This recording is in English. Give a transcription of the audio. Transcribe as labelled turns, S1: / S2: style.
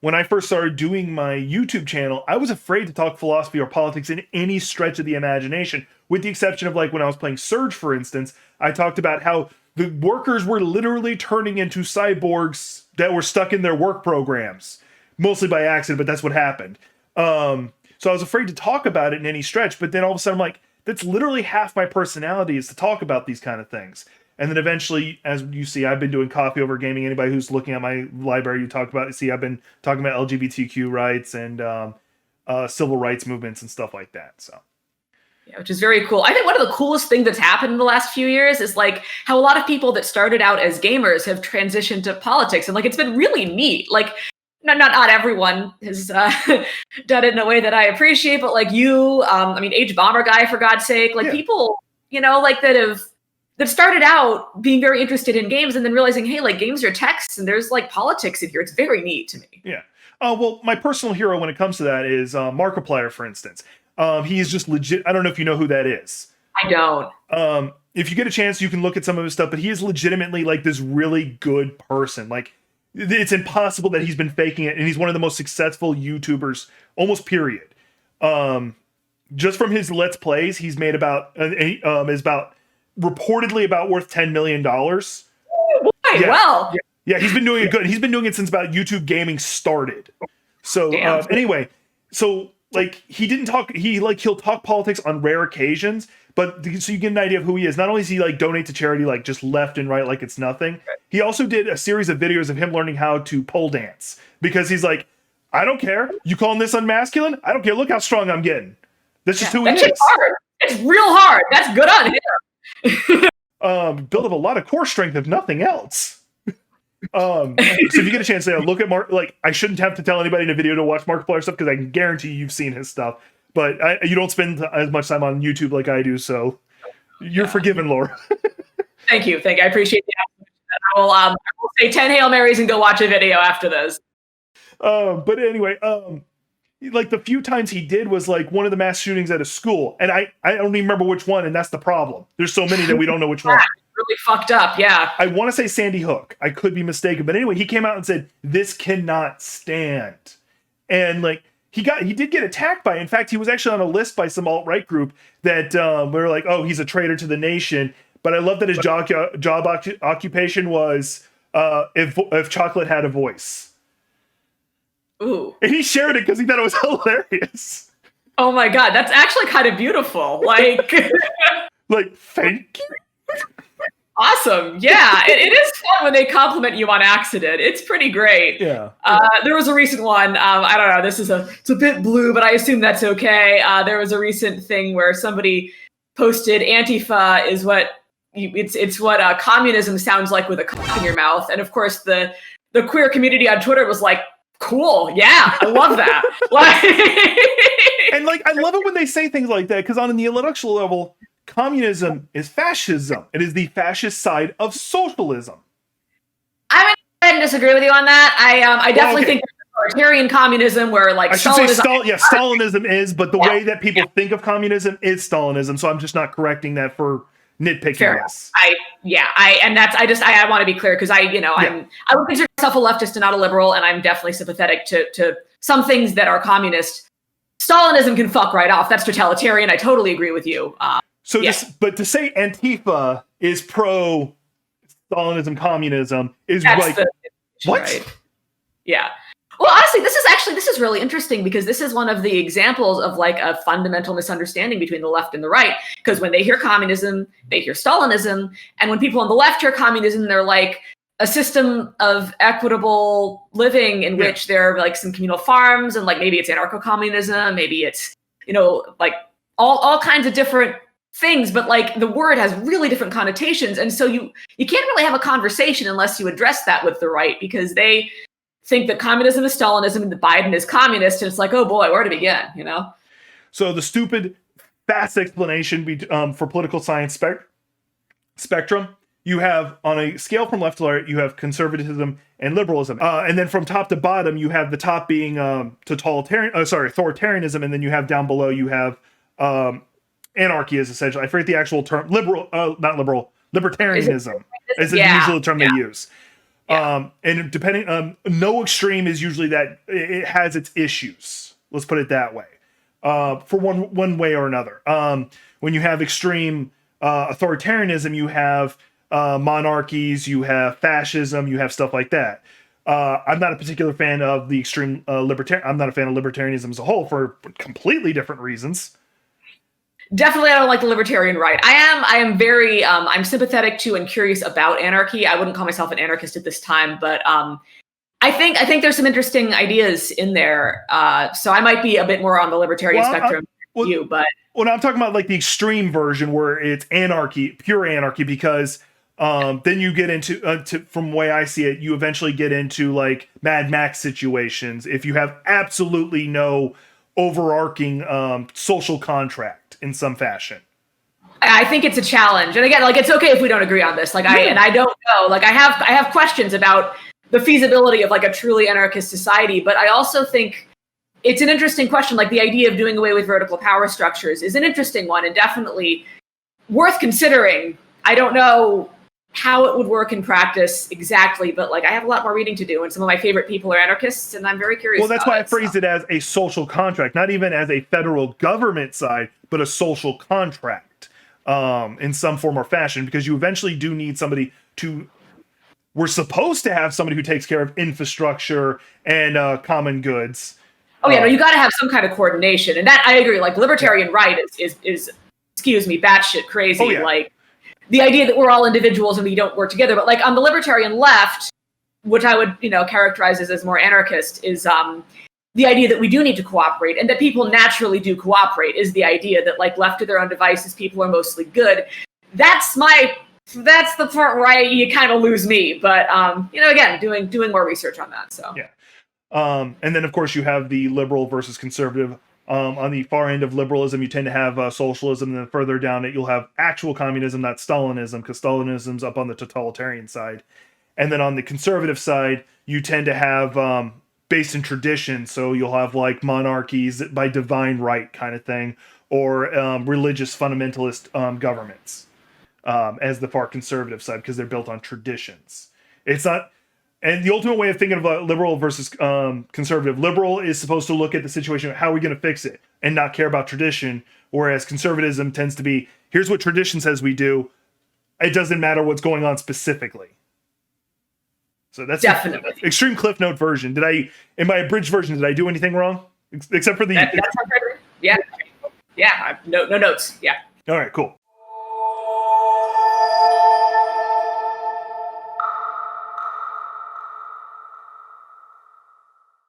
S1: when I first started doing my YouTube channel, I was afraid to talk philosophy or politics in any stretch of the imagination, with the exception of like when I was playing Surge, for instance. I talked about how the workers were literally turning into cyborgs that were stuck in their work programs, mostly by accident, but that's what happened. So I was afraid to talk about it in any stretch, but then all of a sudden I'm like, that's literally half my personality, is to talk about these kind of things. And then eventually, as you see, I've been doing coffee over gaming. Anybody who's looking at my library, you talked about, see, I've been talking about LGBTQ rights and civil rights movements and stuff like that. So,
S2: yeah, which is very cool. I think one of the coolest things that's happened in the last few years is like how a lot of people that started out as gamers have transitioned to politics, and like it's been really neat. Like, not everyone has done it in a way that I appreciate, but like you, I mean, H Bomber guy, for God's sake, like people, you know, like that started out being very interested in games and then realizing, hey, like games are texts and there's like politics in here. It's very neat to me.
S1: Yeah. Well, my personal hero when it comes to that is Markiplier, for instance. He is just legit. I don't know if you know who that is.
S2: I don't.
S1: If you get a chance, you can look at some of his stuff, but he is legitimately like this really good person. Like, it's impossible that he's been faking it, and he's one of the most successful YouTubers, almost period. Just from his Let's Plays, he's made about reportedly about worth $10 million.
S2: Oh, boy, well.
S1: Yeah, he's been doing it good. He's been doing it since about YouTube gaming started. So anyway, so like he'll talk politics on rare occasions, but so you get an idea of who he is. Not only does he like donate to charity like just left and right like it's nothing, he also did a series of videos of him learning how to pole dance, because he's like, I don't care. You calling this unmasculine? I don't care. Look how strong I'm getting. That's just who he is.
S2: Hard. It's real hard. That's good on him.
S1: Build up a lot of core strength, if nothing else. So if you get a chance to look at I shouldn't have to tell anybody in a video to watch Markiplier stuff, because I can guarantee you've seen his stuff, but you don't spend as much time on YouTube like I do, so you're forgiven, Laura.
S2: Thank you. I appreciate the affirmation. I will say 10 Hail Marys and go watch a video after this.
S1: But anyway, like the few times he did was like one of the mass shootings at a school, and I don't even remember which one, and that's the problem. There's so many that we don't know which one.
S2: Really fucked up, yeah.
S1: I want to say Sandy Hook. I could be mistaken, but anyway, he came out and said, "This cannot stand," and like he did get attacked by. In fact, he was actually on a list by some alt-right group that we were like, "Oh, he's a traitor to the nation." But I love that his job occupation was if chocolate had a voice.
S2: Ooh.
S1: And he shared it because he thought it was hilarious.
S2: Oh my God, that's actually kind of beautiful. Like,
S1: like, thank you.
S2: Awesome. Yeah, it is fun when they compliment you on accident. It's pretty great.
S1: Yeah.
S2: There was a recent one. I don't know. It's a bit blue, but I assume that's okay. There was a recent thing where somebody posted Antifa is what it's what communism sounds like with a cock in your mouth, and of course the queer community on Twitter was like, cool, yeah, I love that.
S1: And like, I love it when they say things like that, because on the intellectual level, communism is fascism. It is the fascist side of socialism.
S2: I'm going to disagree with you on that. I definitely think there's authoritarian communism where like
S1: Stalinism is, but the way that people think of communism is Stalinism. So I'm just not correcting that for nitpicking.
S2: Fair. I want to be clear, because I would consider myself a leftist and not a liberal, and I'm definitely sympathetic to some things that are communist. Stalinism can fuck right off. That's totalitarian. I totally agree with you.
S1: But to say Antifa is pro Stalinism, communism is what?
S2: Right. Yeah. Well, honestly, this is really interesting, because this is one of the examples of like a fundamental misunderstanding between the left and the right. Because when they hear communism, they hear Stalinism. And when people on the left hear communism, they're like a system of equitable living in which there are like some communal farms, and like maybe it's anarcho-communism, maybe it's, like all kinds of different things, but like the word has really different connotations. And so you can't really have a conversation unless you address that with the right, because they think that communism is Stalinism and that Biden is communist, and it's like, oh boy, where to begin,
S1: So the stupid, fast explanation for political science spectrum, you have, on a scale from left to right, you have conservatism and liberalism. And then from top to bottom, you have the top being authoritarianism, and then you have down below, you have anarchy is essentially, I forget the actual term, libertarianism is the usual term they use. And depending, no extreme is usually that it has its issues. Let's put it that way. For one way or another. When you have extreme authoritarianism, you have monarchies, you have fascism, you have stuff like that. I'm not a particular fan of the extreme libertarian. I'm not a fan of libertarianism as a whole for completely different reasons.
S2: Definitely, I don't like the libertarian right. I am very, I'm sympathetic to and curious about anarchy. I wouldn't call myself an anarchist at this time, but I think there's some interesting ideas in there. So I might be a bit more on the libertarian spectrum than you, but
S1: I'm talking about like the extreme version where it's anarchy, pure anarchy, because then you get into, from the way I see it, you eventually get into like Mad Max situations if you have absolutely no overarching social contract in some fashion.
S2: I think it's a challenge. And again, like, it's okay if we don't agree on this. Like, I don't know. Like, I have questions about the feasibility of like a truly anarchist society, but I also think it's an interesting question. Like, the idea of doing away with vertical power structures is an interesting one and definitely worth considering. I don't know how it would work in practice exactly, but like, I have a lot more reading to do, and some of my favorite people are anarchists, and I'm very curious.
S1: Well, that's why I phrased it as a social contract, not even as a federal government side, but a social contract in some form or fashion, because you eventually do need somebody to. We're supposed to have somebody who takes care of infrastructure and common goods.
S2: Oh yeah, no, you got to have some kind of coordination, and that I agree. Like, libertarian right is excuse me, batshit crazy.
S1: Oh, yeah.
S2: Like, the idea that we're all individuals and we don't work together. But like on the libertarian left, which I would, characterize as more anarchist, is the idea that we do need to cooperate and that people naturally do cooperate is the idea that, like, left to their own devices, people are mostly good. That's the part where you kind of lose me. But, again, doing more research on that. So,
S1: yeah. And then, of course, you have the liberal versus conservative. On the far end of liberalism, you tend to have socialism, and then further down it, you'll have actual communism, not Stalinism, because Stalinism's up on the totalitarian side. And then on the conservative side, you tend to have based in tradition, so you'll have like monarchies by divine right kind of thing, or religious fundamentalist governments as the far conservative side, because they're built on traditions. It's not... And the ultimate way of thinking of liberal versus conservative, liberal is supposed to look at the situation, how are we going to fix it, and not care about tradition, whereas conservatism tends to be, here's what tradition says we do, it doesn't matter what's going on specifically. So that's
S2: definitely
S1: the extreme Cliff Note version. In my abridged version, did I do anything wrong? Except for the...
S2: Yeah. No notes. Yeah.
S1: All right, cool.